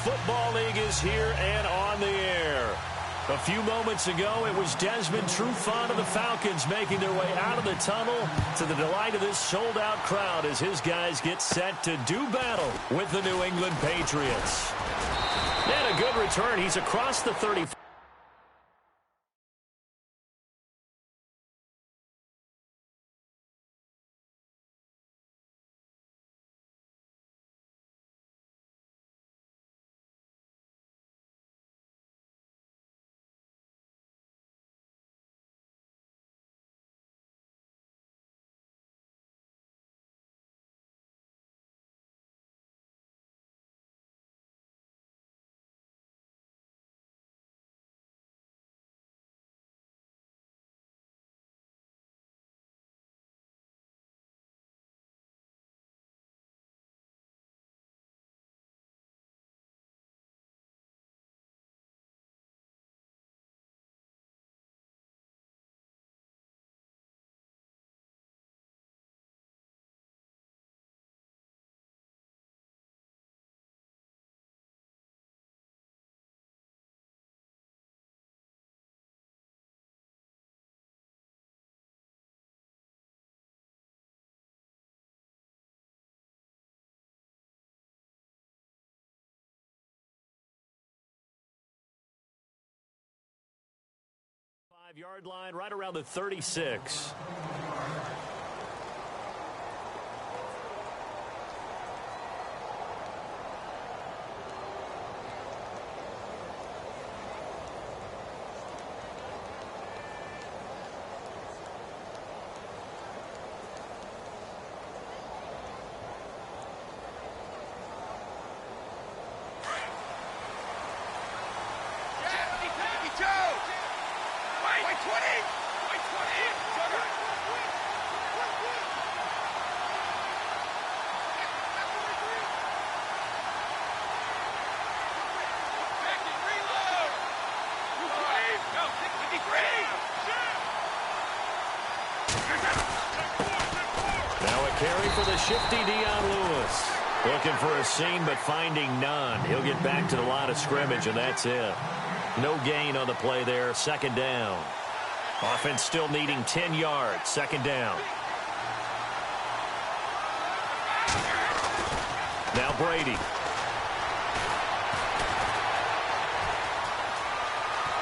Football League is here and on the air. A few moments ago, it was Desmond Trufant of the Falcons making their way out of the tunnel to the delight of this sold-out crowd as his guys get set to do battle with the New England Patriots. And a good return. He's across the 30. Yard line right around the 36. Carry for the shifty Dion Lewis. Looking for a seam, but finding none. He'll get back to the line of scrimmage, and that's it. No gain on the play there. Second down. Offense still needing 10 yards. Second down. Now Brady.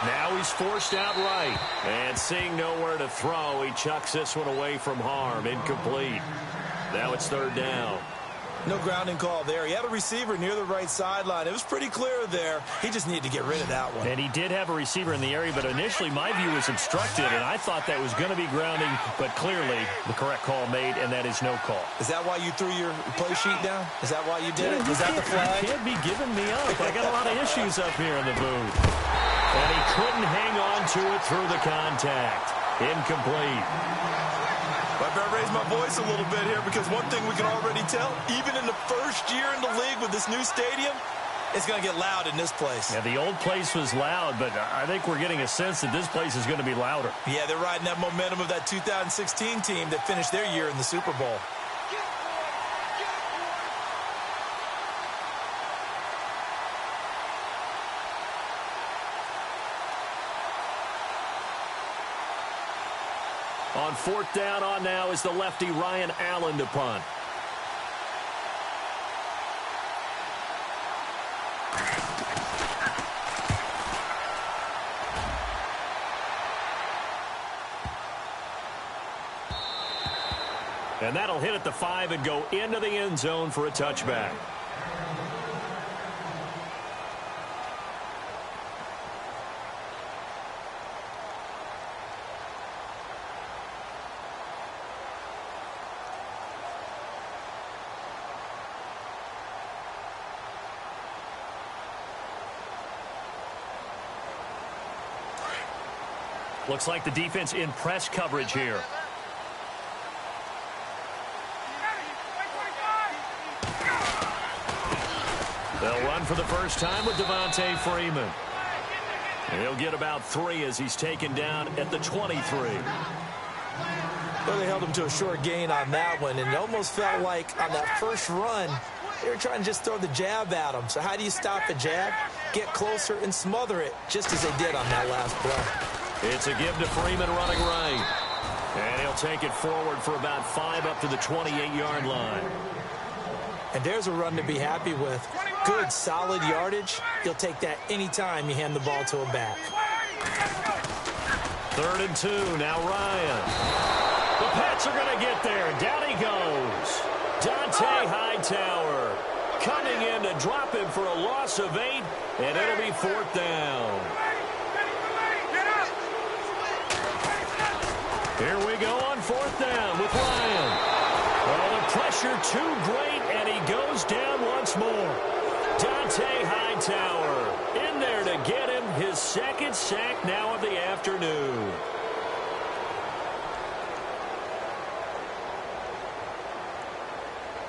Now he's forced out right. And seeing nowhere to throw, he chucks this one away from harm. Incomplete. Now it's third down. No grounding call there. He had a receiver near the right sideline. It was pretty clear there. He just needed to get rid of that one. And he did have a receiver in the area, but initially my view was obstructed, and I thought that was going to be grounding, but clearly the correct call made, and that is no call. Is that why you threw your play sheet down? Is that why you did it? Is that the flag? You can't be giving me up. I got a lot of issues up here in the booth. And he couldn't hang on to it through the contact. Incomplete. I better raise my voice a little bit here because one thing we can already tell, even in the first year in the league with this new stadium, it's going to get loud in this place. Yeah, the old place was loud, but I think we're getting a sense that this place is going to be louder. Yeah, they're riding that momentum of that 2016 team that finished their year in the Super Bowl. On fourth down on now is the lefty Ryan Allen to punt. And that'll hit at the 5 and go into the end zone for a touchback. Looks like the defense in press coverage here. They'll run for the first time with Devontae Freeman. And he'll get about 3 as he's taken down at the 23. Well, they held him to a short gain on that one, and it almost felt like on that first run, They were trying to just throw the jab at him. So how do you stop a jab? Get closer and smother it, just as they did on that last play. It's a give to Freeman running right. And he'll take it forward for about 5 up to the 28-yard line. And there's a run to be happy with. Good, solid yardage. You'll take that anytime you hand the ball to a back. 3rd and 2, now Ryan. The Pats are going to get there. Down he goes. Dante Hightower coming in to drop him for a loss of 8, and it'll be 4th down. Here we go on 4th down with Ryan. Well, the pressure too great, and he goes down once more. Dante Hightower in there to get him his 2nd sack now of the afternoon.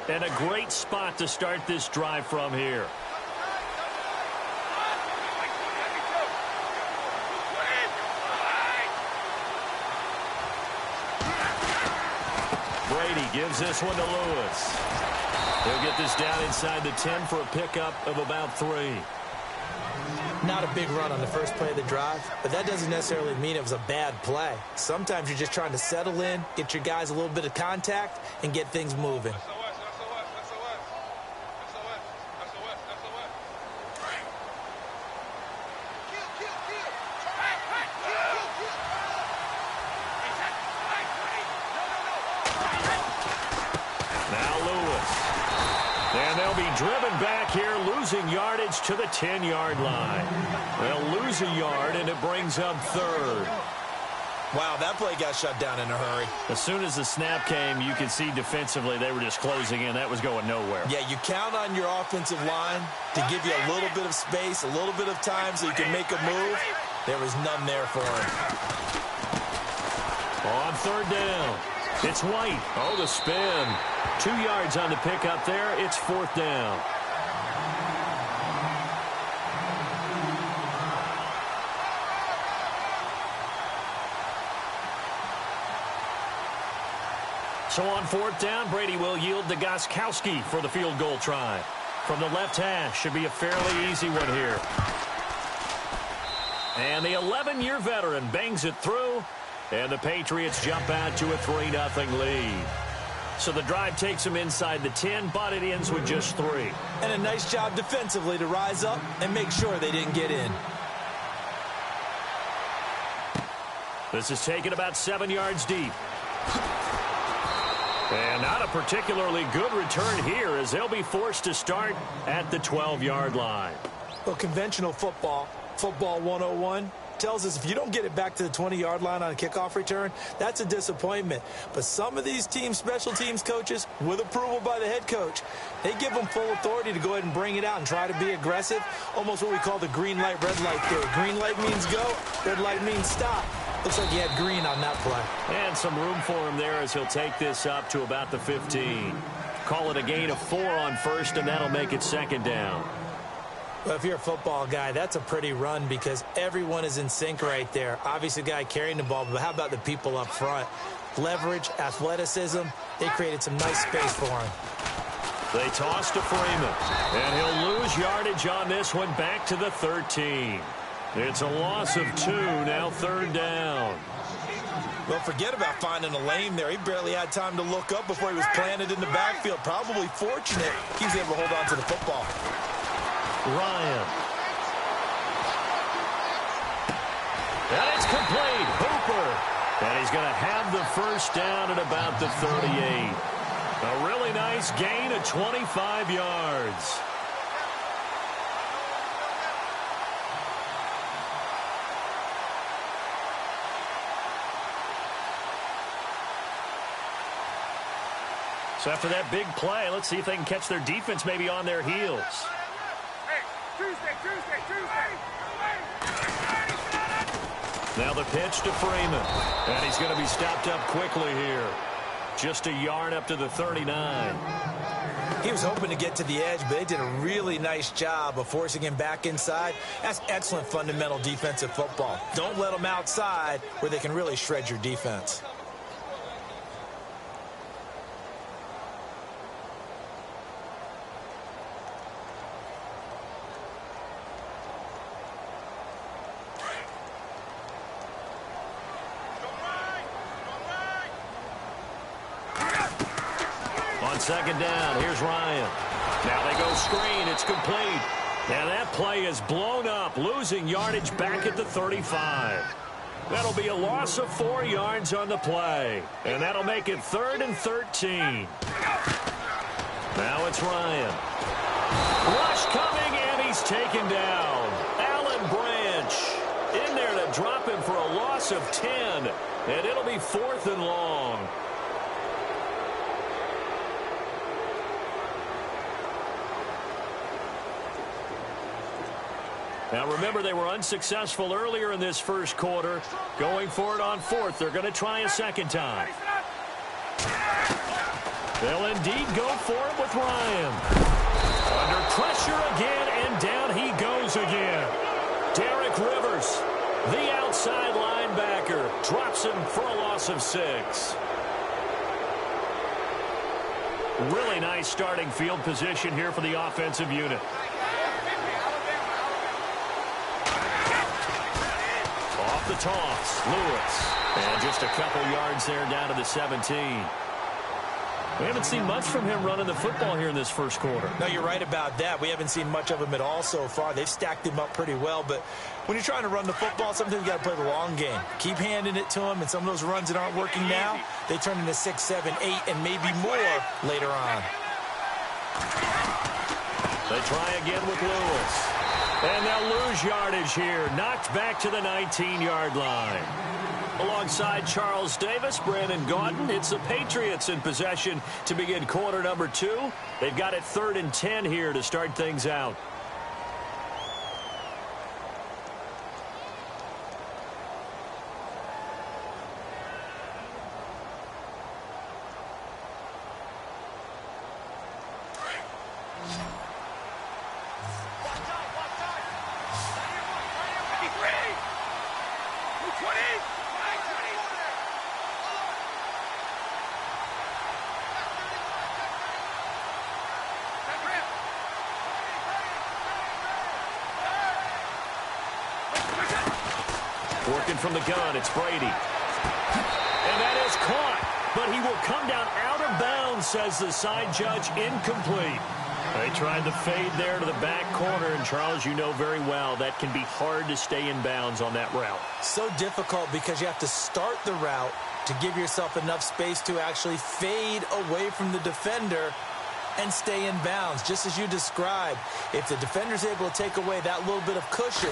And a great spot to start this drive from here. Brady gives this one to Lewis. He'll get this down inside the 10 for a pickup of about 3. Not a big run on the first play of the drive, but that doesn't necessarily mean it was a bad play. Sometimes you're just trying to settle in, get your guys a little bit of contact, and get things moving. Driven back here, losing yardage to the 10-yard line. They'll lose a yard, and it brings up 3rd. Wow, that play got shut down in a hurry. As soon as the snap came, you could see defensively they were just closing in. That was going nowhere. Yeah, you count on your offensive line to give you a little bit of space, a little bit of time so you can make a move. There was none there for him. On 3rd down, it's White. Oh, the spin. 2 yards on the pickup there. It's 4th down. So on 4th down, Brady will yield to Gostkowski for the field goal try. From the left hash, should be a fairly easy one here. And the 11-year veteran bangs it through, and the Patriots jump out to a 3-0 lead. So the drive takes them inside the 10, but it ends with just 3. And a nice job defensively to rise up and make sure they didn't get in. This is taken about 7 yards deep. And not a particularly good return here as they'll be forced to start at the 12-yard line. Well, conventional football 101, tells us if you don't get it back to the 20-yard line on a kickoff return, that's a disappointment. But some of these teams, special teams coaches, with approval by the head coach, they give them full authority to go ahead and bring it out and try to be aggressive, almost what we call the green light, red light theory. Green light means go, red light means stop. Looks like he had green on that play. And some room for him there as he'll take this up to about the 15. Call it a gain of 4 on 1st, and that'll make it 2nd down. Well, if you're a football guy, that's a pretty run because everyone is in sync right there. Obviously, the guy carrying the ball, but how about the people up front? Leverage, athleticism, they created some nice space for him. They toss to Freeman, and he'll lose yardage on this one back to the 13. It's a loss of 2, now 3rd down. Well, forget about finding a lane there. He barely had time to look up before he was planted in the backfield. Probably fortunate he was able to hold on to the football. Ryan. And it's complete. Hooper. And he's going to have the 1st down at about the 38. A really nice gain of 25 yards. So after that big play, let's see if they can catch their defense maybe on their heels. Now the pitch to Freeman. And he's going to be stopped up quickly here. Just a yard up to the 39. He was hoping to get to the edge, but they did a really nice job of forcing him back inside. That's excellent fundamental defensive football. Don't let them outside where they can really shred your defense. second down. Here's Ryan. Now they go screen. It's complete. And that play is blown up, losing yardage back at the 35. That'll be a loss of 4 yards on the play. And that'll make it 3rd and 13. Now it's Ryan. Rush coming, and he's taken down. Alan Branch in there to drop him for a loss of 10. And it'll be 4th and long. Now, remember, they were unsuccessful earlier in this first quarter. Going for it on 4th. They're going to try a second time. They'll indeed go for it with Ryan. Under pressure again, and down he goes again. Derek Rivers, the outside linebacker, drops him for a loss of 6. Really nice starting field position here for the offensive unit. The toss, Lewis, and just a couple yards there down to the 17. We haven't seen much from him running the football here in this first quarter. No, you're right about that. We haven't seen much of him at all so far. They've stacked him up pretty well, but when you're trying to run the football, sometimes you got to play the long game. Keep handing it to him, and some of those runs that aren't working now, they turn into 6, 7, 8, and maybe more later on. They try again with Lewis. And they'll lose yardage here. Knocked back to the 19-yard line. Alongside Charles Davis, Brandon Gaudin, it's the Patriots in possession to begin quarter number 2. They've got it 3rd and 10 here to start things out. Working from the gun, it's Brady. And that is caught, but he will come down out of bounds, says the side judge, incomplete. They tried the fade there to the back corner, and Charles, you know very well that can be hard to stay in bounds on that route. So difficult because you have to start the route to give yourself enough space to actually fade away from the defender and stay in bounds, just as you described. If the defender's able to take away that little bit of cushion,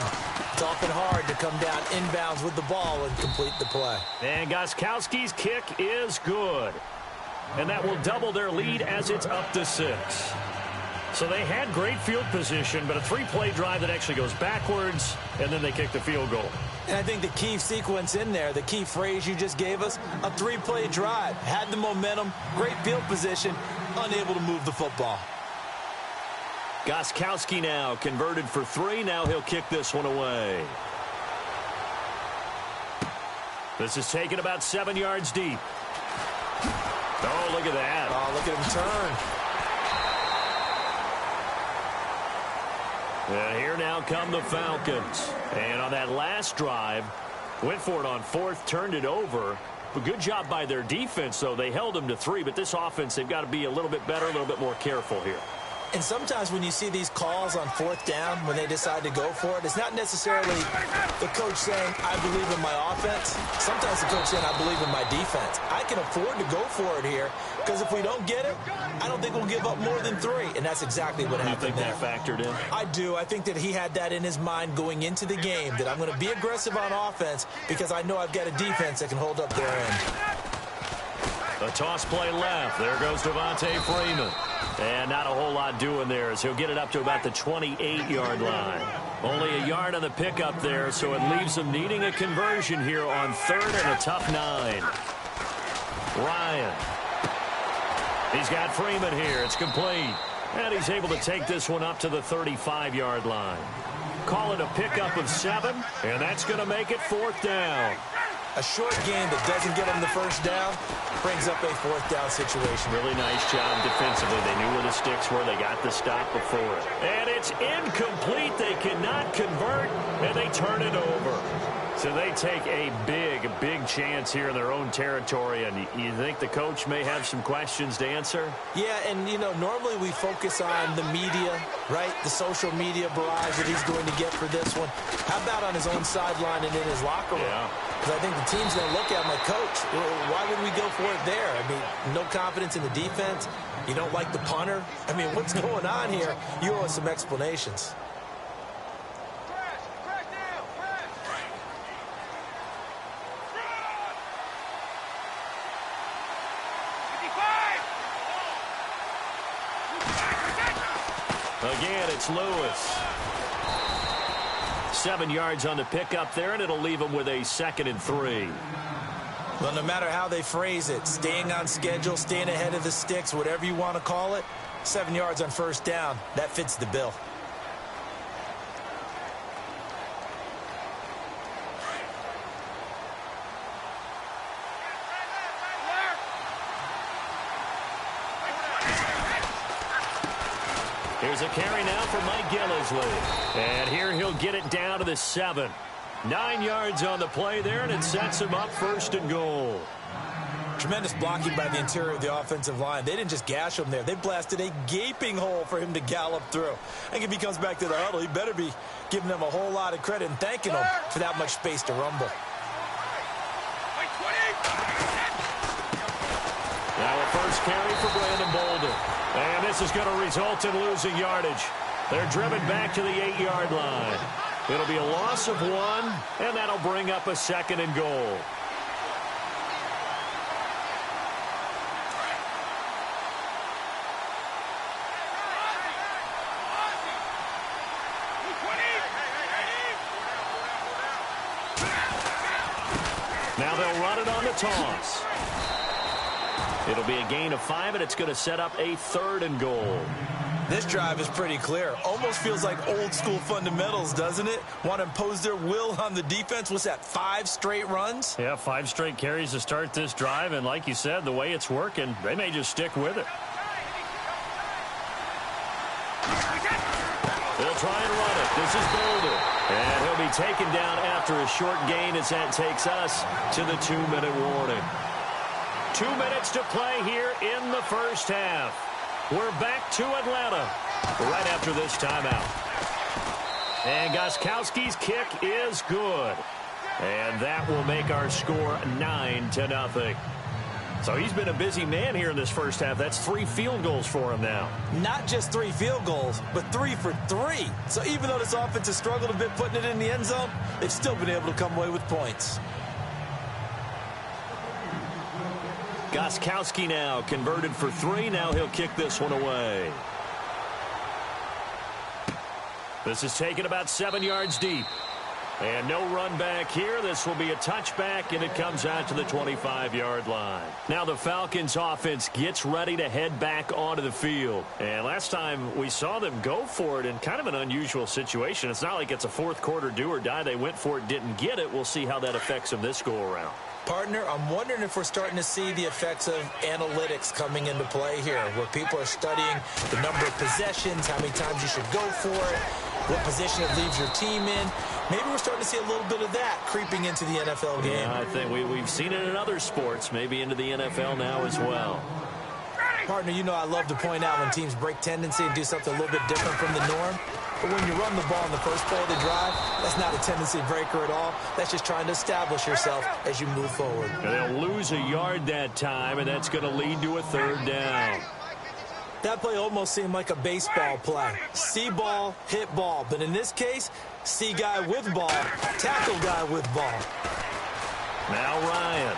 it's often hard to come down inbounds with the ball and complete the play. And Gostkowski's kick is good. And that will double their lead as it's up to 6. So they had great field position, but a 3-play drive that actually goes backwards, and then they kick the field goal. And I think the key sequence in there, the key phrase you just gave us, a 3-play drive. Had the momentum, great field position, unable to move the football. Gostkowski now converted for 3. Now he'll kick this one away. This is taken about 7 yards deep. Oh, look at that. Oh, look at him turn. And here now come the Falcons. And on that last drive, went for it on 4th, turned it over. But good job by their defense, though. They held them to 3, but this offense, they've got to be a little bit better, a little bit more careful here. And sometimes when you see these calls on 4th down, when they decide to go for it, it's not necessarily the coach saying, I believe in my offense. Sometimes the coach saying, I believe in my defense. I can afford to go for it here, because if we don't get it, I don't think we'll give up more than 3. And that's exactly what happened there. You think that factored in? I do. I think that he had that in his mind going into the game, that I'm going to be aggressive on offense because I know I've got a defense that can hold up their end. A toss play left. There goes Devontae Freeman. And not a whole lot doing there as he'll get it up to about the 28-yard line. Only a yard on the pickup there, so it leaves them needing a conversion here on 3rd and a tough 9. Ryan. He's got Freeman here. It's complete. And he's able to take this one up to the 35-yard line. Call it a pickup of 7, and that's going to make it 4th down. A short game that doesn't get them the first down brings up a 4th down situation. Really nice job defensively. They knew where the sticks were. They got the stop before it. And it's incomplete. They cannot convert, and they turn it over. So they take a big chance here in their own territory, and you think the coach may have some questions to answer? Yeah, and, you know, normally we focus on the media, right? The social media barrage that he's going to get for this one. How about on his own sideline and in his locker room? Yeah. Because I think the team's going to look at him like, Coach, why would we go for it there? I mean, no confidence in the defense. You don't like the punter. I mean, what's going on here? You owe us some explanations. Again, it's Lewis. 7 yards on the pickup there, and it'll leave him with a 2nd and 3. Well, no matter how they phrase it, staying on schedule, staying ahead of the sticks, whatever you want to call it, 7 yards on first down, that fits the bill. Here's a carry now for Mike Gillisley. And here he'll get it down to the 7. 9 yards on the play there, and it sets him up 1st and goal. Tremendous blocking by the interior of the offensive line. They didn't just gash him there. They blasted a gaping hole for him to gallop through. I think if he comes back to the huddle, he better be giving them a whole lot of credit and thanking them for that much space to rumble. Now a first carry for Brandon Bolden. And this is going to result in losing yardage. They're driven back to the 8-yard line. It'll be a loss of 1, and that'll bring up a 2nd and goal. Now they'll run it on the toss. It'll be a gain of 5, and it's going to set up a 3rd and goal. This drive is pretty clear. Almost feels like old school fundamentals, doesn't it? Want to impose their will on the defense. What's that, 5 straight runs? Yeah, 5 straight carries to start this drive, and like you said, the way it's working, they may just stick with it. They'll try and run it. This is Bolden. And he'll be taken down after a short gain as that takes us to the 2-minute warning. 2 minutes to play here in the first half. We're back to Atlanta right after this timeout. And Gostkowski's kick is good. And that will make our score 9-0. So he's been a busy man here in this first half. That's 3 field goals for him now. Not just 3 field goals, but 3 for 3. So even though this offense has struggled a bit putting it in the end zone, they've still been able to come away with points. Gostkowski now converted for 3. Now he'll kick this one away. This is taken about 7 yards deep. And no run back here. This will be a touchback, and it comes out to the 25-yard line. Now the Falcons offense gets ready to head back onto the field. And last time we saw them go for it in kind of an unusual situation. It's not like it's a fourth quarter do or die. They went for it, didn't get it. We'll see how that affects them this go-around. Partner, I'm wondering if we're starting to see the effects of analytics coming into play here, where people are studying the number of possessions, how many times you should go for it, what position it leaves your team in. Maybe we're starting to see a little bit of that creeping into the NFL game. Yeah, I think we've seen it in other sports, maybe into the NFL now as well. Partner, you know I love to point out when teams break tendency and do something a little bit different from the norm. But when you run the ball in the first play of the drive, that's not a tendency breaker at all. That's just trying to establish yourself as you move forward. And they'll lose a yard that time, and that's going to lead to a 3rd down. That play almost seemed like a baseball play. See ball, hit ball. But in this case, see guy with ball, tackle guy with ball. Now Ryan.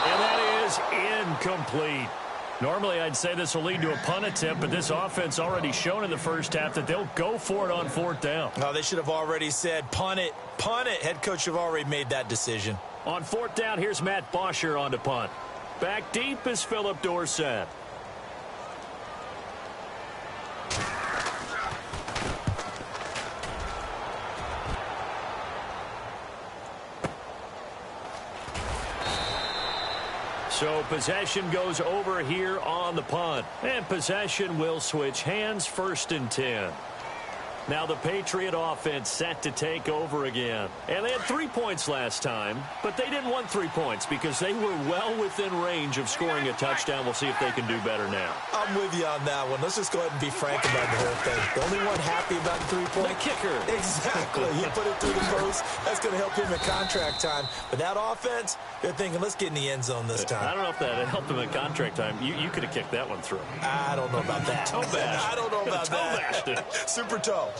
And that is incomplete. Normally, I'd say this will lead to a punt attempt, but this offense already shown in the first half that they'll go for it on 4th down. No, they should have already said, punt it, punt it. Head coach have already made that decision. On 4th down, here's Matt Bosher on to punt. Back deep is Philip Dorsett. So possession goes over here on the punt. And possession will switch hands, 1st and 10. Now the Patriot offense set to take over again. And they had 3 points last time, but they didn't want 3 points because they were well within range of scoring a touchdown. We'll see if they can do better now. I'm with you on that one. Let's just go ahead and be frank about the whole thing. The only one happy about the 3-point. The kicker. Exactly. He put it through the post. That's going to help him in contract time. But that offense, they're thinking, let's get in the end zone this time. I don't know if that helped him in contract time. You could have kicked that one through. I don't know about that. Toe bash. I don't know about that. Toe bashed it. Super toe.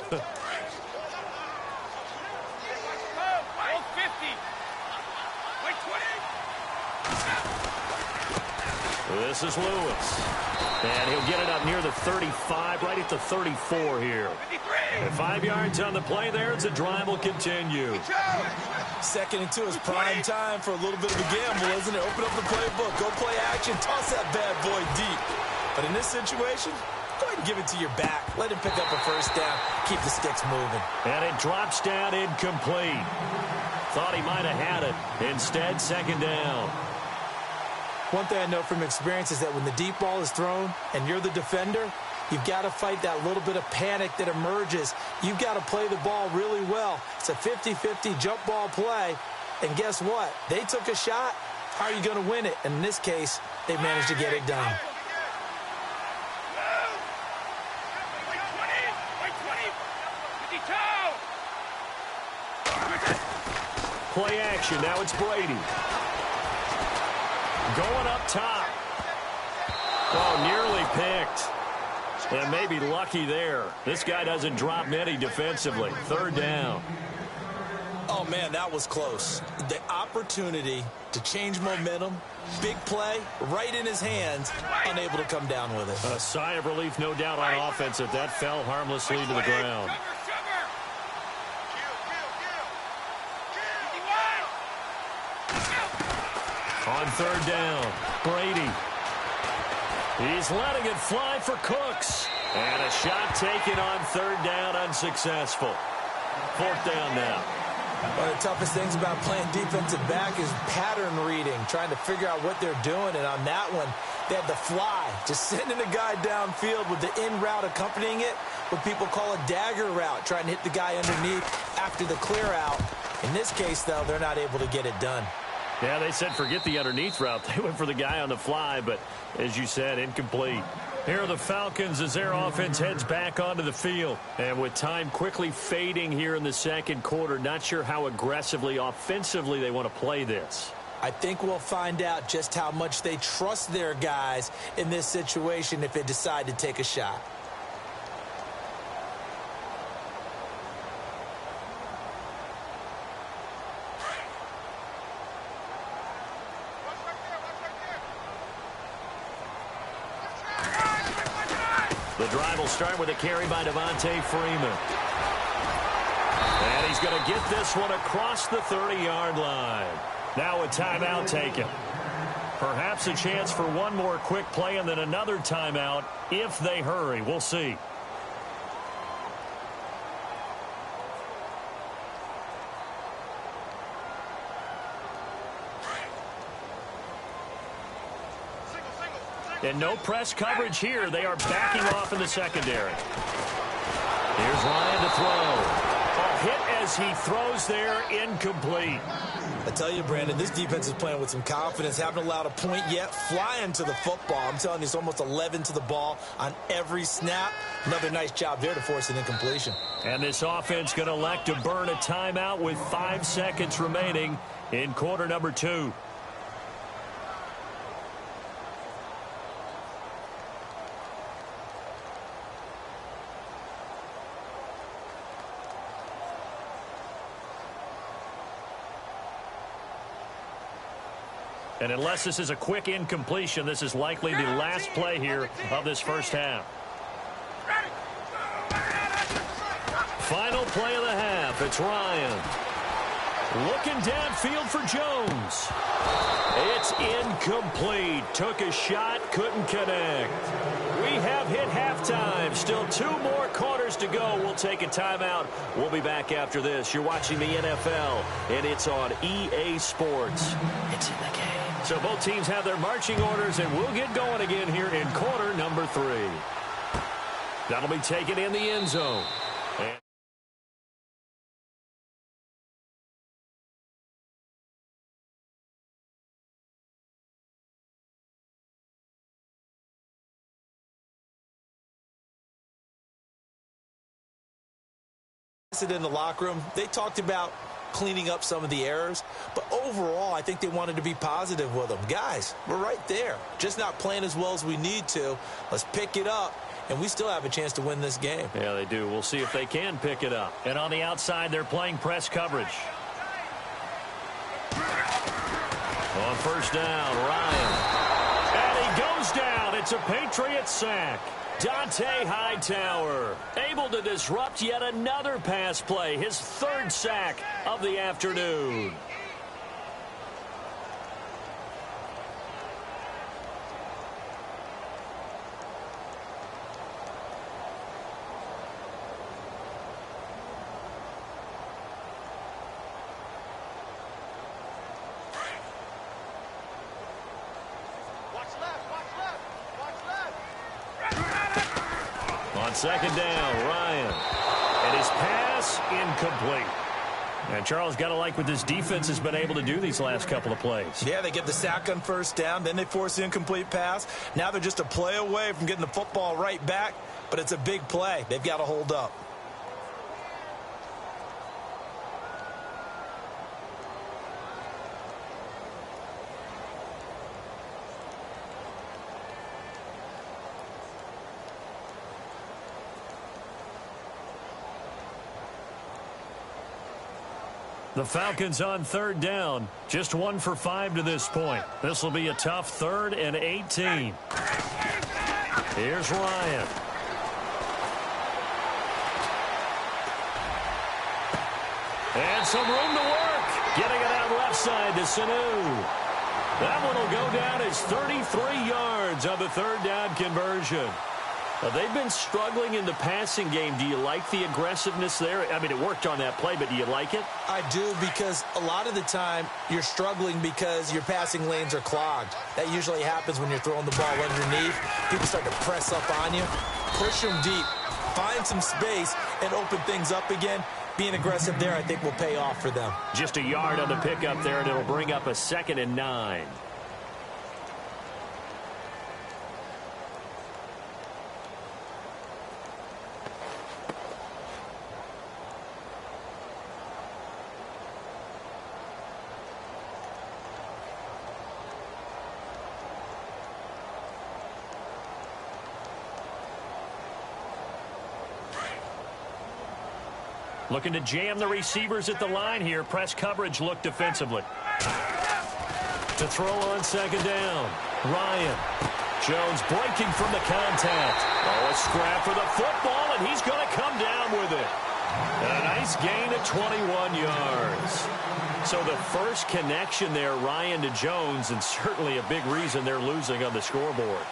This is Lewis. And he'll get it up near the 35, right at the 34 here. And 5 yards on the play there as the drive will continue. 2nd and 2 is prime time for a little bit of a gamble, isn't it? Open up the playbook. Go play action. Toss that bad boy deep. But in this situation, go ahead and give it to your back. Let him pick up a first down. Keep the sticks moving. And it drops down incomplete. Thought he might have had it. Instead, 2nd down. One thing I know from experience is that when the deep ball is thrown and you're the defender, you've got to fight that little bit of panic that emerges. You've got to play the ball really well. It's a 50-50 jump ball play. And guess what? They took a shot. How are you going to win it? And in this case, they managed to get it done. Play action. Now it's Brady. Going up top. Oh, nearly picked. And maybe lucky there. This guy doesn't drop many defensively. 3rd down. Oh, man, that was close. The opportunity to change momentum, big play, right in his hands, unable to come down with it. A sigh of relief, no doubt, on offense if that fell harmlessly to the ground. On 3rd down, Brady. He's letting it fly for Cooks. And a shot taken on 3rd down, unsuccessful. 4th down now. One of the toughest things about playing defensive back is pattern reading, trying to figure out what they're doing. And on that one, they had the fly, just sending a guy downfield with the in route accompanying it, what people call a dagger route, trying to hit the guy underneath after the clear out. In this case, though, they're not able to get it done. Yeah, they said forget the underneath route. They went for the guy on the fly, but as you said, incomplete. Here are the Falcons as their offense heads back onto the field. And with time quickly fading here in the 2nd quarter, not sure how aggressively, offensively they want to play this. I think we'll find out just how much they trust their guys in this situation if they decide to take a shot. The drive will start with a carry by Devontae Freeman. And he's going to get this one across the 30-yard line. Now a timeout taken. Perhaps a chance for one more quick play and then another timeout if they hurry. We'll see. And no press coverage here. They are backing off in the secondary. Here's Ryan to throw. A hit as he throws there, incomplete. I tell you, Brandon, this defense is playing with some confidence. Haven't allowed a point yet. Flying to the football. I'm telling you, it's almost 11 to the ball on every snap. Another nice job there to force an incompletion. And this offense going to elect to burn a timeout with 5 seconds remaining in quarter number 2. And unless this is a quick incompletion, this is likely the last play here of this first half. Final play of the half. It's Ryan. Looking downfield for Jones. It's incomplete. Took a shot, couldn't connect. We have hit halftime. Still 2 more quarters to go. We'll take a timeout. We'll be back after this. You're watching the NFL, and it's on EA Sports. It's in the game. So both teams have their marching orders, and we'll get going again here in quarter number 3. That'll be taken in the end zone. In the locker room, they talked about cleaning up some of the errors, but overall, I think they wanted to be positive with them. Guys, we're right there, just not playing as well as we need to. Let's pick it up, and we still have a chance to win this game. Yeah, they do. We'll see if they can pick it up. And on the outside, they're playing press coverage. On first down, Ryan. And he goes down. It's a Patriot sack. Dante Hightower able to disrupt yet another pass play. His third sack of the afternoon. On second down, Ryan. And his pass incomplete. And Charles, got to like what this defense has been able to do these last couple of plays. Yeah, they get the sack on first down, then they force the incomplete pass. Now they're just a play away from getting the football right back, but it's a big play. They've got to hold up. The Falcons on third down. Just 1 for 5 to this point. This will be a tough 3rd and 18. Here's Ryan. And some room to work. Getting it out left side to Sanu. That one will go down as 33 yards on the third down conversion. They've been struggling in the passing game. Do you like the aggressiveness there? I mean, it worked on that play, but do you like it? I do, because a lot of the time you're struggling because your passing lanes are clogged. That usually happens when you're throwing the ball underneath. People start to press up on you. Push them deep. Find some space and open things up again. Being aggressive there, I think, will pay off for them. Just a yard on the pickup there, and it'll bring up a 2nd and 9. Looking to jam the receivers at the line here. Press coverage look defensively. To throw on second down. Ryan. Jones breaking from the contact. Oh, a scrap for the football, and he's going to come down with it. And a nice gain of 21 yards. So the first connection there, Ryan to Jones, and certainly a big reason they're losing on the scoreboard.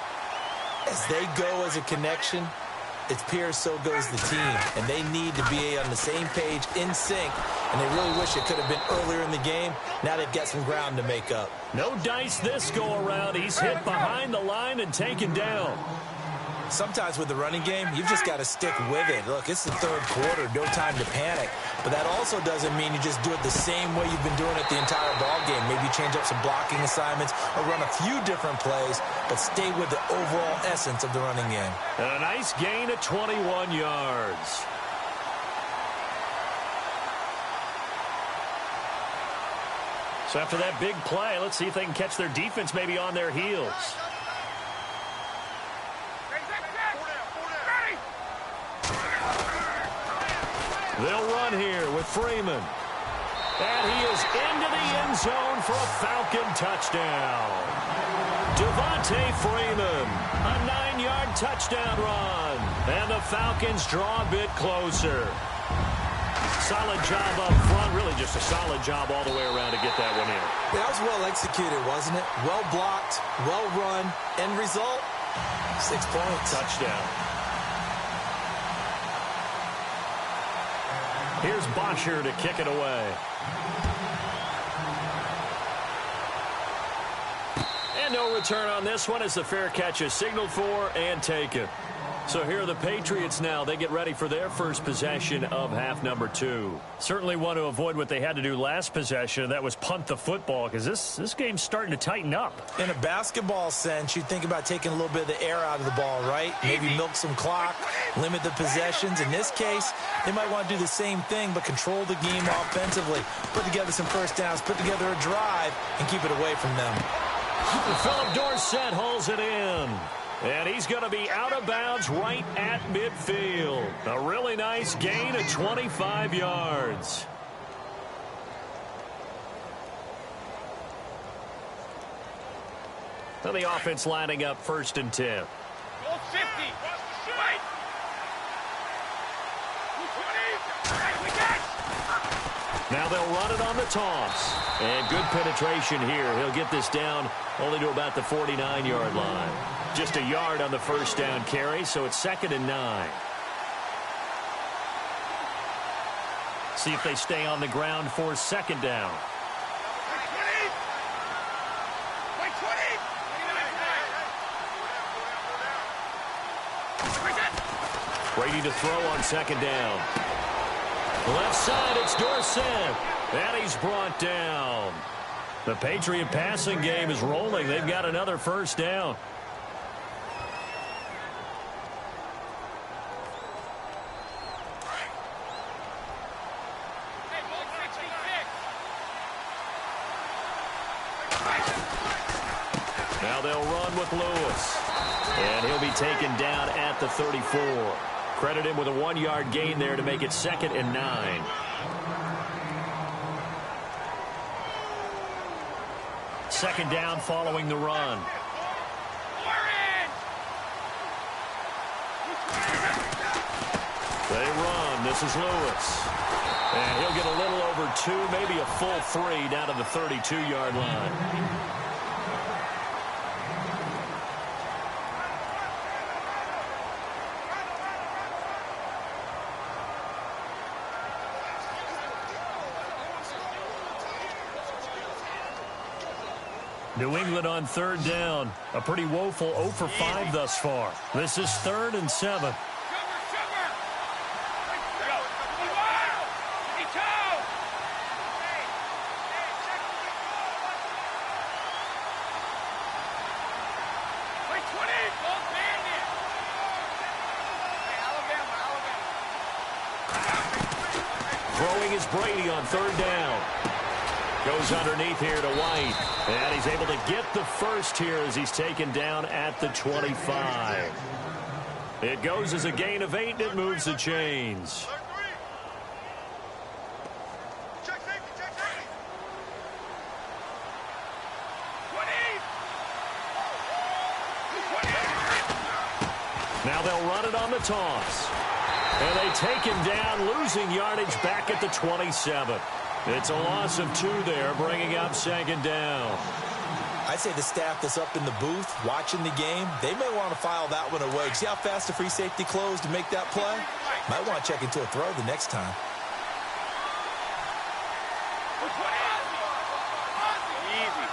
As they go as a connection, it's Pierce, so goes the team. And they need to be on the same page, in sync. And they really wish it could have been earlier in the game. Now they've got some ground to make up. No dice this go-around. He's hit behind the line and taken down. Sometimes with the running game, you've just got to stick with it. Look, it's the third quarter, no time to panic. But that also doesn't mean you just do it the same way you've been doing it the entire ball game. Maybe change up some blocking assignments or run a few different plays, but stay with the overall essence of the running game. And a nice gain of 21 yards. So after that big play, let's see if they can catch their defense maybe on their heels. They'll run here with Freeman. And he is into the end zone for a Falcon touchdown. Devontae Freeman, a 9-yard touchdown run. And the Falcons draw a bit closer. Solid job up front. Really just a solid job all the way around to get that one in. That was well executed, wasn't it? Well blocked, well run. End result, 6 points. Touchdown. Here's Bosher to kick it away. And no return on this one as the fair catch is signaled for and taken. So here are the Patriots now. They get ready for their first possession of half number 2. Certainly want to avoid what they had to do last possession, and that was punt the football, because this game's starting to tighten up. In a basketball sense, you think about taking a little bit of the air out of the ball, right? Maybe milk some clock, limit the possessions. In this case, they might want to do the same thing, but control the game offensively. Put together some first downs, put together a drive, and keep it away from them. Philip Dorsett hauls it in. And he's going to be out of bounds right at midfield. A really nice gain of 25 yards. So the offense lining up 1st and 10. Go 50. Right. Now they'll run it on the toss. And good penetration here. He'll get this down only to about the 49-yard line. Just a yard on the first down carry, so it's 2nd and 9. See if they stay on the ground for 2nd down. Brady to throw on 2nd down. Left side, it's Dorsett. And he's brought down. The Patriot passing game is rolling. They've got another first down. Now they'll run with Lewis. And he'll be taken down at the 34. Credit him with a 1-yard gain there to make it 2nd and 9. Second down following the run. They run. This is Lewis. And he'll get a little over 2, maybe a full 3 down to the 32-yard line. New England on 3rd down. A pretty woeful 0 for 5 thus far. This is 3rd and 7. Throwing is Brady on 3rd down. Goes underneath here to White. And he's able to get the first here as he's taken down at the 25. It goes as a gain of 8, and it moves the chains. Now they'll run it on the toss. And they take him down, losing yardage back at the 27. It's a loss of 2 there, bringing up 2nd down. I'd say the staff that's up in the booth watching the game, they may want to file that one away. See how fast the free safety closed to make that play? Might want to check into a throw the next time. Easy.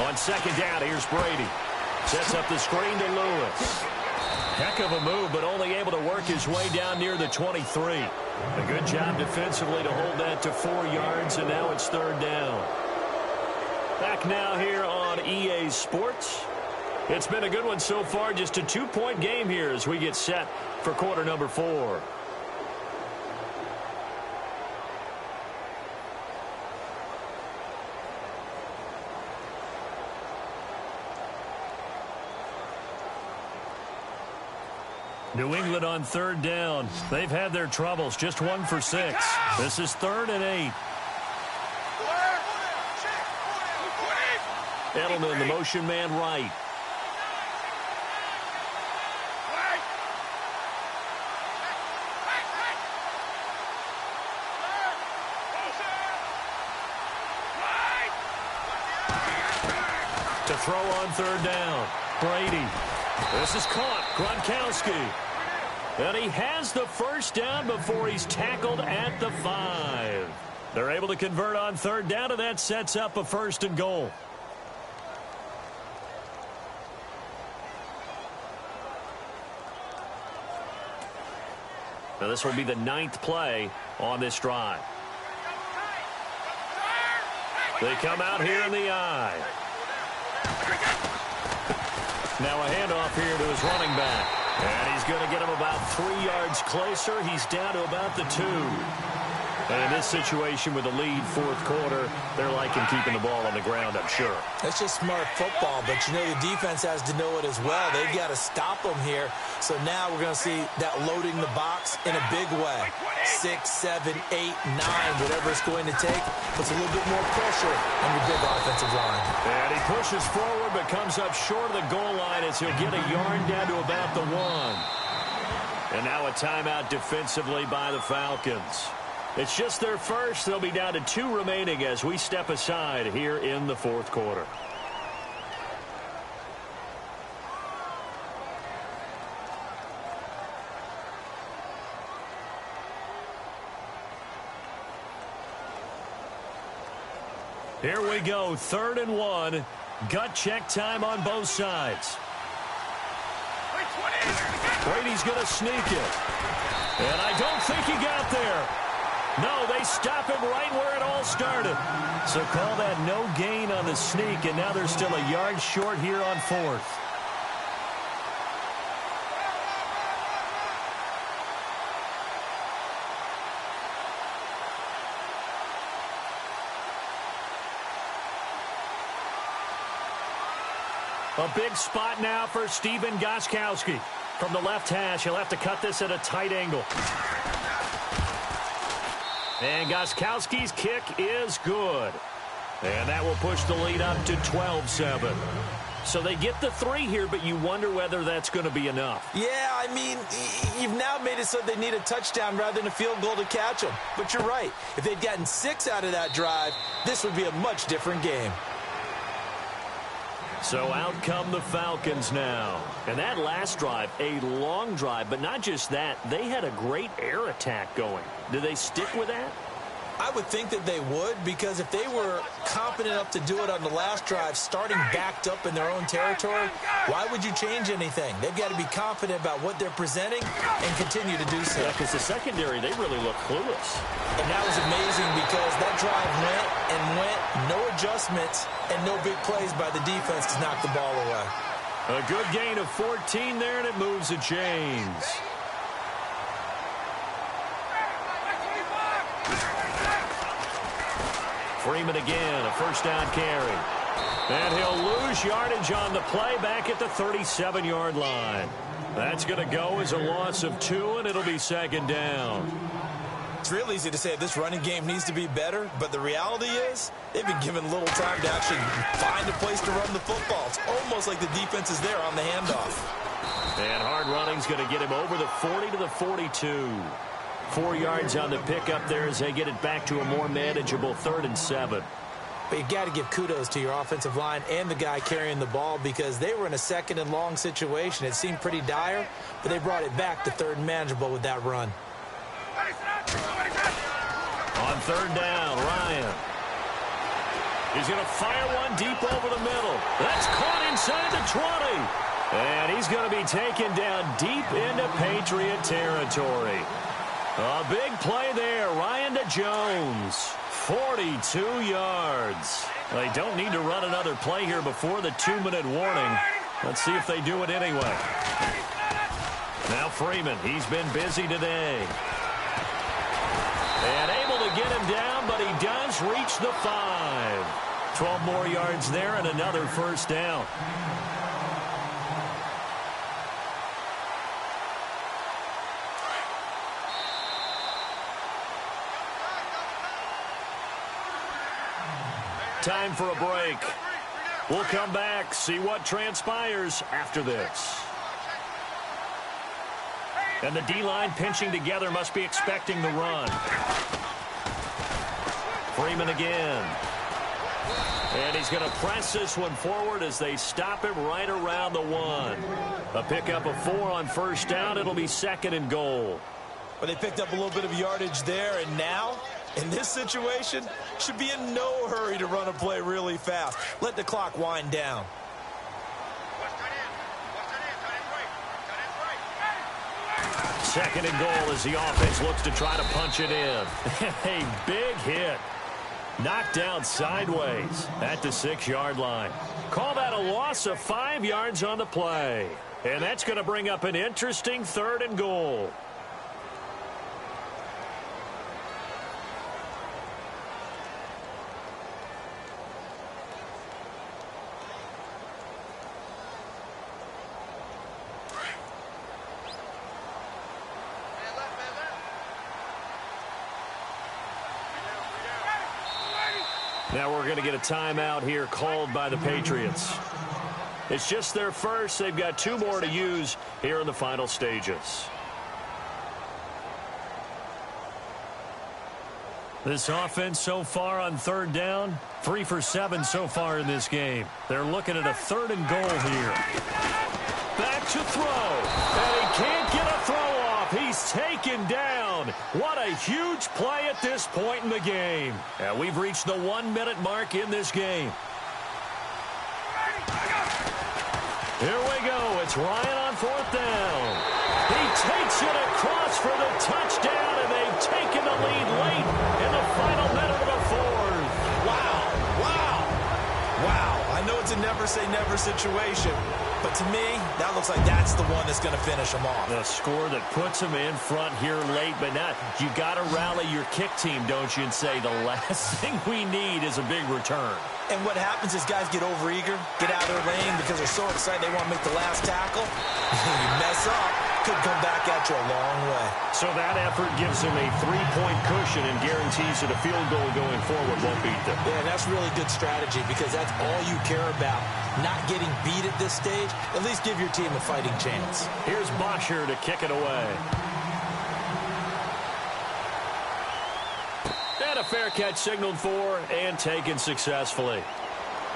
On 2nd down, here's Brady. Sets up the screen to Lewis. Heck of a move, but only able to work his way down near the 23. A good job defensively to hold that to 4 yards, and now it's 3rd down. Back now here on EA Sports. It's been a good one so far, just a 2-point game here as we get set for quarter number 4. New England on 3rd down. They've had their troubles. Just 1 for 6. This is 3rd and 8. Edelman, the motion man, right. To throw on 3rd down. Brady. This is caught. Gronkowski. And he has the first down before he's tackled at the 5. They're able to convert on third down, and that sets up a 1st and goal. Now this will be the 9th play on this drive. They come out here in the I. Now a handoff here to his running back. And he's going to get him about 3 yards closer. He's down to about the 2. And in this situation with the lead 4th quarter, they're liking keeping the ball on the ground, I'm sure. That's just smart football, but you know the defense has to know it as well. They've got to stop them here. So now we're going to see that loading the box in a big way. 6, 7, 8, 9, whatever it's going to take, puts a little bit more pressure on your big offensive line. And he pushes forward but comes up short of the goal line as he'll get a yard down to about the 1. And now a timeout defensively by the Falcons. It's just their first. They'll be down to 2 remaining as we step aside here in the 4th quarter. Here we go, 3rd and 1. Gut check time on both sides. Brady's going to sneak it. And I don't think he got there. No, they stop him right where it all started. So call that no gain on the sneak, and now they're still a yard short here on 4th. A big spot now for Stephen Gostkowski. From the left hash, he'll have to cut this at a tight angle. And Gostkowski's kick is good. And that will push the lead up to 12-7. So they get the 3 here, but you wonder whether that's going to be enough. Yeah, I mean, you've now made it so they need a touchdown rather than a field goal to catch them. But you're right. If they'd gotten 6 out of that drive, this would be a much different game. So out come the Falcons now. And that last drive, a long drive, but not just that. They had a great air attack going. Do they stick with that? I would think that they would, because if they were confident enough to do it on the last drive, starting backed up in their own territory, why would you change anything? They've got to be confident about what they're presenting and continue to do so. Yeah, because the secondary, they really look clueless. And that was amazing because that drive went and went, no adjustments, and no big plays by the defense to knock the ball away. A good gain of 14 there, and it moves the chains. Freeman again, a first down carry. And he'll lose yardage on the play back at the 37-yard line. That's going to go as a loss of 2, and it'll be 2nd down. It's real easy to say this running game needs to be better, but the reality is they've been given little time to actually find a place to run the football. It's almost like the defense is there on the handoff. And hard running's going to get him over the 40 to the 42. 4 yards on the pickup there as they get it back to a more manageable 3rd and 7. But you got to give kudos to your offensive line and the guy carrying the ball because they were in a 2nd and long situation. It seemed pretty dire, but they brought it back to 3rd and manageable with that run. On 3rd down, Ryan. He's going to fire one deep over the middle. That's caught inside the 20. And he's going to be taken down deep into Patriot territory. A big play there. Ryan to Jones. 42 yards. They don't need to run another play here before the 2-minute warning. Let's see if they do it anyway. Now Freeman. He's been busy today. And able to get him down, but he does reach the 5. 12 more yards there and another first down. Time for a break. We'll come back, see what transpires after this. And the D-line pinching together must be expecting the run. Freeman again. And he's going to press this one forward as they stop him right around the 1. A pickup of 4 on first down. It'll be 2nd and goal. But they picked up a little bit of yardage there, and now, in this situation, should be in no hurry to run a play really fast. Let the clock wind down. 2nd and goal as the offense looks to try to punch it in. A big hit. Knocked down sideways at the 6-yard line. Call that a loss of 5 yards on the play. And that's going to bring up an interesting 3rd and goal. Now we're going to get a timeout here called by the Patriots. It's just their first. They've got 2 more to use here in the final stages. This offense so far on 3rd down, 3 for 7 so far in this game. They're looking at a 3rd and goal here. Back to throw. And he can't get a throw off. He's taken down. What a huge play at this point in the game. And we've reached the 1-minute mark in this game. Here we go. It's Ryan on 4th down. He takes it across for the touchdown, and they've taken the lead late in the final minute of the 4th. Wow, wow, wow. I know it's a never-say-never situation, but to me, that looks like that's the one that's going to finish them off. The score that puts them in front here late, but not. You got to rally your kick team, don't you, and say the last thing we need is a big return. And what happens is guys get overeager, get out of their lane because they're so excited they want to make the last tackle. You mess up, could come back at you a long way. So that effort gives him a 3-point cushion and guarantees that a field goal going forward won't beat them. Yeah, that's really good strategy because that's all you care about. Not getting beat at this stage, at least give your team a fighting chance. Here's Bosher to kick it away. And a fair catch signaled for and taken successfully.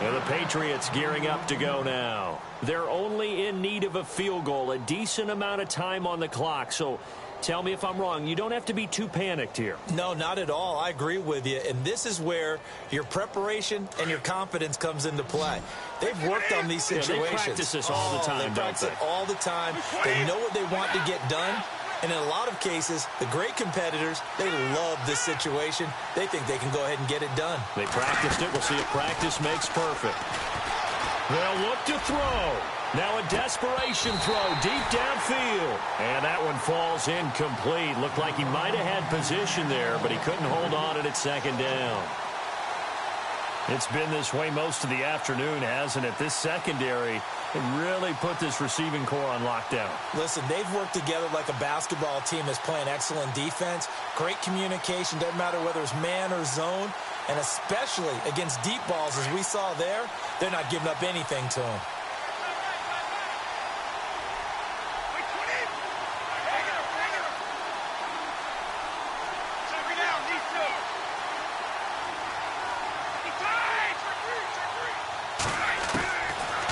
And the Patriots gearing up to go now. They're only in need of a field goal, a decent amount of time on the clock. So tell me if I'm wrong. You don't have to be too panicked here. No, not at all. I agree with you. And this is where your preparation and your confidence comes into play. They've worked on these situations. Yeah, they practice this all the time, They practice it all the time. They know what they want to get done. And in a lot of cases, the great competitors, they love this situation. They think they can go ahead and get it done. They practiced it. We'll see if practice makes perfect. They'll look to throw. Now a desperation throw deep downfield. And that one falls incomplete. Looked like he might have had position there, but he couldn't hold on at 2nd down. It's been this way most of the afternoon, hasn't it? This secondary really put this receiving core on lockdown. Listen, they've worked together like a basketball team that's playing excellent defense. Great communication, doesn't matter whether it's man or zone. And especially against deep balls, as we saw there, they're not giving up anything to them.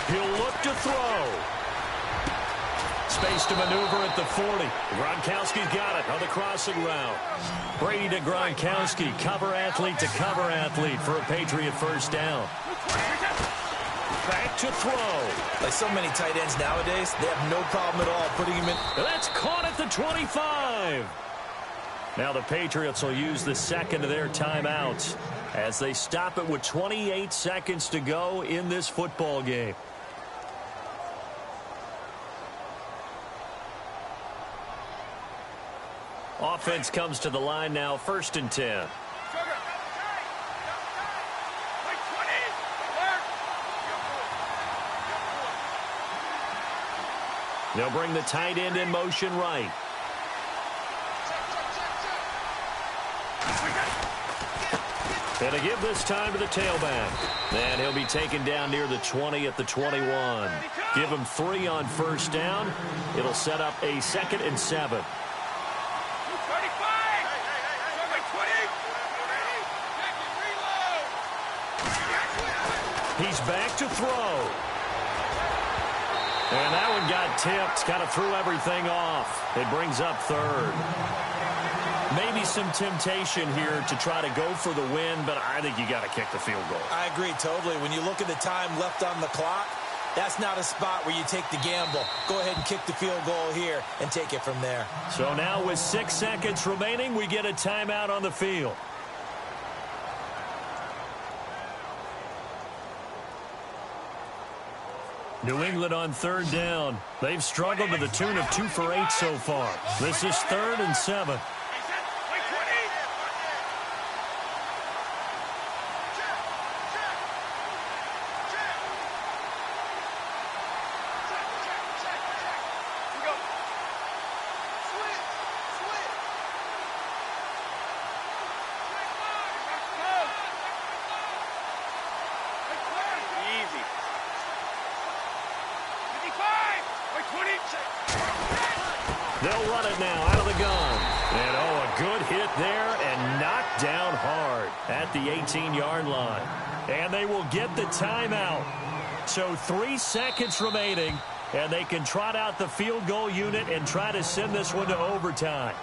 He'll look to throw. Space to maneuver at the 40. Gronkowski's got it on the crossing route. Brady to Gronkowski. Cover athlete to cover athlete for a Patriot 1st down. Back to throw. Like so many tight ends nowadays, they have no problem at all putting him in. That's caught at the 25. Now the Patriots will use the 2nd of their timeouts as they stop it with 28 seconds to go in this football game. Offense comes to the line now, 1st and 10. They'll bring the tight end in motion right. And to give this time to the tailback. And he'll be taken down near the 20 at the 21. Give him 3 on 1st down. It'll set up a 2nd and 7. He's back to throw. And that one got tipped. Kind of threw everything off. It brings up third. Maybe some temptation here to try to go for the win, but I think you got to kick the field goal. I agree totally. When you look at the time left on the clock, that's not a spot where you take the gamble. Go ahead and kick the field goal here and take it from there. So now with 6 seconds remaining, we get a timeout on the field. New England on third down. They've struggled to the tune of 2 for 8 so far. This is 3rd and 7. They'll run it now out of the gun. And, a good hit there and knocked down hard at the 18-yard line. And they will get the timeout. So 3 seconds remaining, and they can trot out the field goal unit and try to send this one to overtime.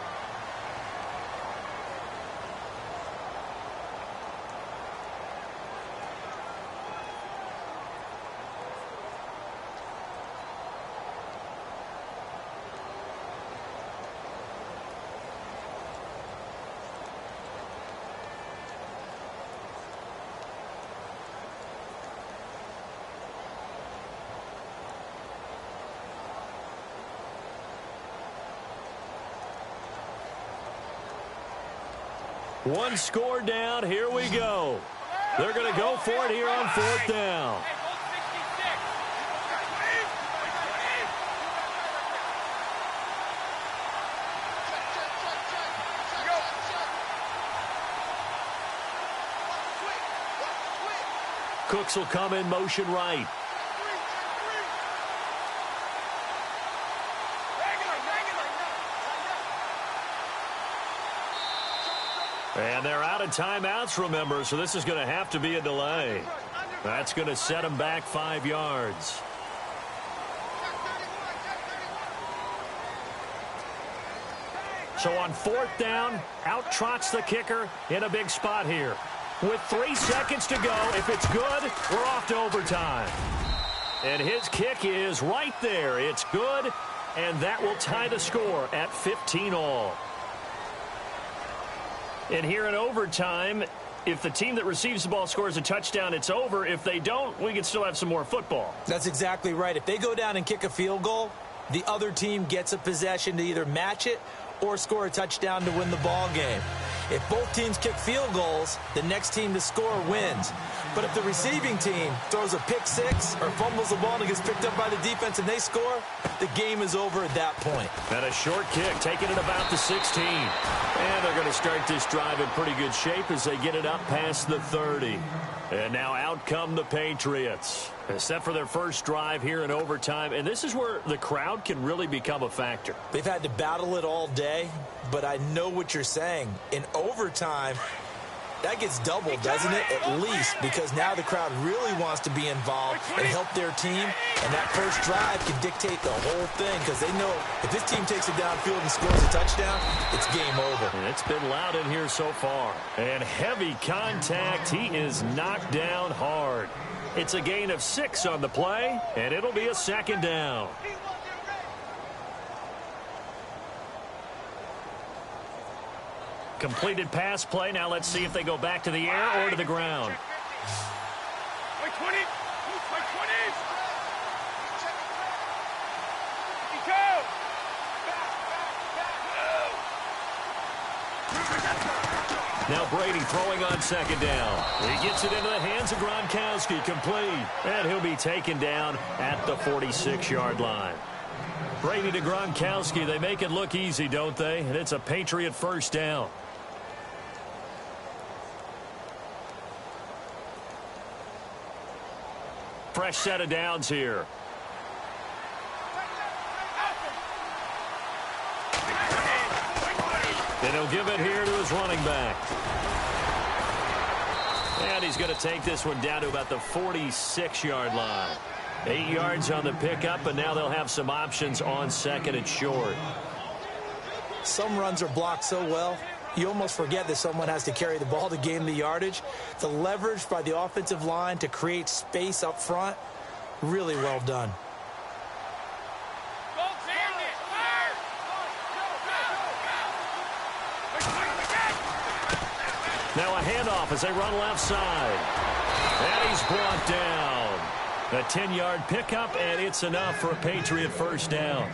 One score down. Here we go. They're going to go for it here on 4th down. Cooks will come in motion right. And they're out of timeouts, remember, so this is going to have to be a delay. That's going to set them back 5 yards. So on 4th down, out trots the kicker in a big spot here. With 3 seconds to go, if it's good, we're off to overtime. And his kick is right there. It's good, and that will tie the score at 15-all. And here in overtime, if the team that receives the ball scores a touchdown, it's over. If they don't, we can still have some more football. That's exactly right. If they go down and kick a field goal, the other team gets a possession to either match it or score a touchdown to win the ball game. If both teams kick field goals, the next team to score wins. But if the receiving team throws a pick six or fumbles the ball and it gets picked up by the defense and they score, the game is over at that point. And a short kick, taking it about the 16. And they're going to start this drive in pretty good shape as they get it up past the 30. And now out come the Patriots. Set for their first drive here in overtime. And this is where the crowd can really become a factor. They've had to battle it all day, but I know what you're saying. In overtime, that gets doubled, doesn't it? At least, because now the crowd really wants to be involved and help their team. And that first drive can dictate the whole thing because they know if this team takes it downfield and scores a touchdown, it's game over. And it's been loud in here so far. And heavy contact. He is knocked down hard. It's a gain of 6 on the play, and it'll be a 2nd down. Completed pass play. Now let's see if they go back to the air or to the ground. Now Brady throwing on 2nd down. He gets it into the hands of Gronkowski, complete. And he'll be taken down at the 46-yard line. Brady to Gronkowski. They make it look easy, don't they? And it's a Patriot first down. Fresh set of downs here. And he'll give it here to his running back. And he's going to take this one down to about the 46-yard line. 8 yards on the pickup, and now they'll have some options on second and short. Some runs are blocked so well, you almost forget that someone has to carry the ball to gain the yardage. The leverage by the offensive line to create space up front, really well done. Now a handoff as they run left side. And he's brought down. A 10-yard pickup, and it's enough for a Patriot first down.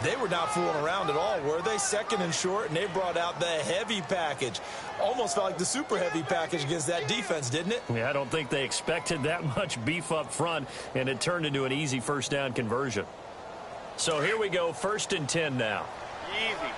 They were not fooling around at all, were they? Second and short, and they brought out the heavy package. Almost felt like the super heavy package against that defense, didn't it? Yeah, I don't think they expected that much beef up front, and it turned into an easy first down conversion. So here we go, 1st and 10 now. Easy.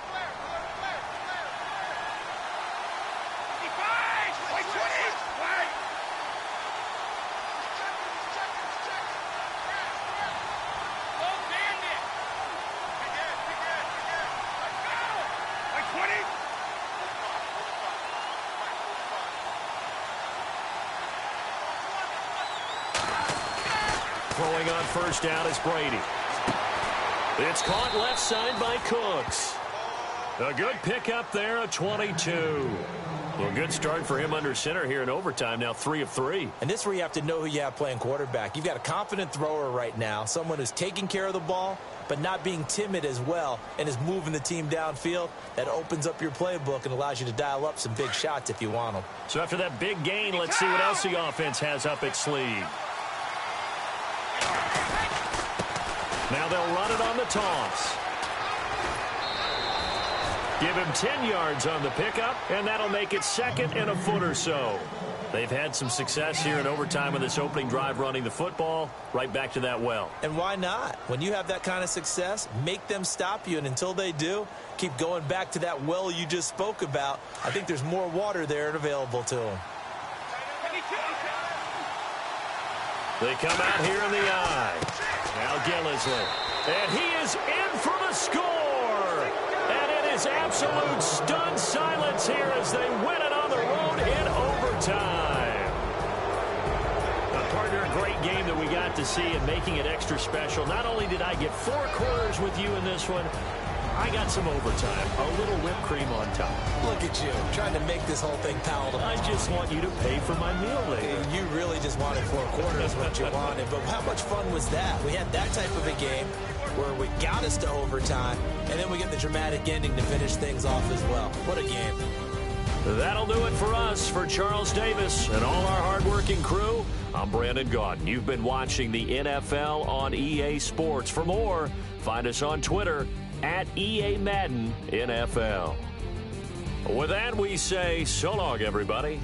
Throwing on first down is Brady. It's caught left side by Cooks. A good pickup there, a 22. Well, good start for him under center here in overtime, now 3 of 3. And this is where you have to know who you have playing quarterback. You've got a confident thrower right now, someone who's taking care of the ball, but not being timid as well, and is moving the team downfield. That opens up your playbook and allows you to dial up some big shots if you want them. So after that big gain, let's see what else the offense has up its sleeve. Now they'll run it on the toss. Give him 10 yards on the pickup, and that'll make it 2nd and a foot or so. They've had some success here in overtime in this opening drive running the football. Right back to that well. And why not? When you have that kind of success, make them stop you, and until they do, keep going back to that well you just spoke about. I think there's more water there and available to them. They come out here in the eye. Now Gillisley. And he is in for the score. And it is absolute stunned silence here as they win it on the road in overtime. Partner, a great game that we got to see and making it extra special. Not only did I get 4 quarters with you in this one, I got some overtime, a little whipped cream on top. Look at you, trying to make this whole thing palatable. I just want you to pay for my meal later. You really just wanted 4 quarters what you wanted, but how much fun was that? We had that type of a game where we got us to overtime, and then we get the dramatic ending to finish things off as well. What a game. That'll do it for us. For Charles Davis and all our hardworking crew, I'm Brandon Gaudin. You've been watching the NFL on EA Sports. For more, find us on Twitter at EA Madden NFL. With that, we say so long, everybody.